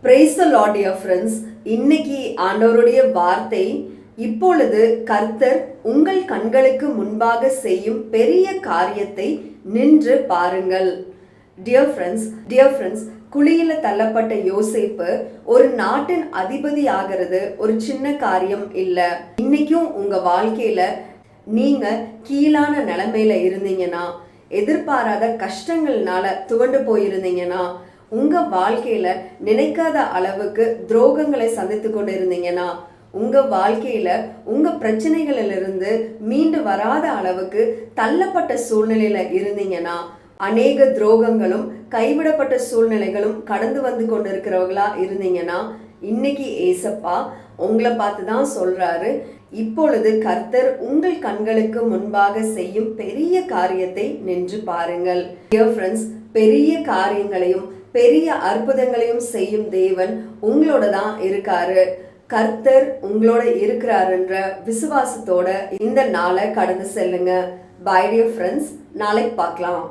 Praise the Lord, dear friends. இன்னைக்கு ஆண்டவருடைய வார்த்தை, இப்பொழுது கர்த்தர் உங்கள் கண்களுக்கு முன்பாக செய்யும் பெரிய காரியத்தை நின்று பாருங்கள். Dear friends, குழியில தள்ளப்பட்ட யோசேப்பு ஒரு நாட்டின் அதிபதி ஆகிறது ஒரு சின்ன காரியம் இல்ல. இன்னைக்கும் உங்க வாழ்க்கையில நீங்க கீழான நிலைமையில இருந்தீங்கன்னா, எதிர்பாராத கஷ்டங்கள்னால துவண்டு போயிருந்தீங்கன்னா, உங்க வாழ்க்கையில நினைக்காத அளவுக்கு துரோகங்களை சந்தித்து கொண்டு இருந்தீங்கன்னா, உங்க வாழ்க்கையில உங்க பிரச்சனைகளிலிருந்து மீண்டு வராத அளவுக்கு தள்ளப்பட்ட சூழ்நிலையில இருந்தீங்கன்னா, அநேக துரோகங்களும் கைவிடப்பட்ட சூழ்நிலைகளும் கடந்து வந்து கொண்டிருக்கிறவங்களா இருந்தீங்கன்னா, இன்னைக்கு ஏசப்பா உங்களை பார்த்து தான் சொல்றாரு, இப்பொழுது கர்த்தர் உங்கள் கண்களுக்கு முன்பாக செய்யும் பெரிய காரியத்தை நின்று பாருங்கள். Dear friends, பெரிய காரியங்களையும் பெரிய அற்புதங்களையும் செய்யும் தேவன் உங்களோட தான் இருக்காரு. கர்த்தர் உங்களோட இருக்கிறாருன்ற விசுவாசத்தோட இந்த நாளை கடந்து செல்லுங்க. Bye dear friends, நாளைக்கு பார்க்கலாம்.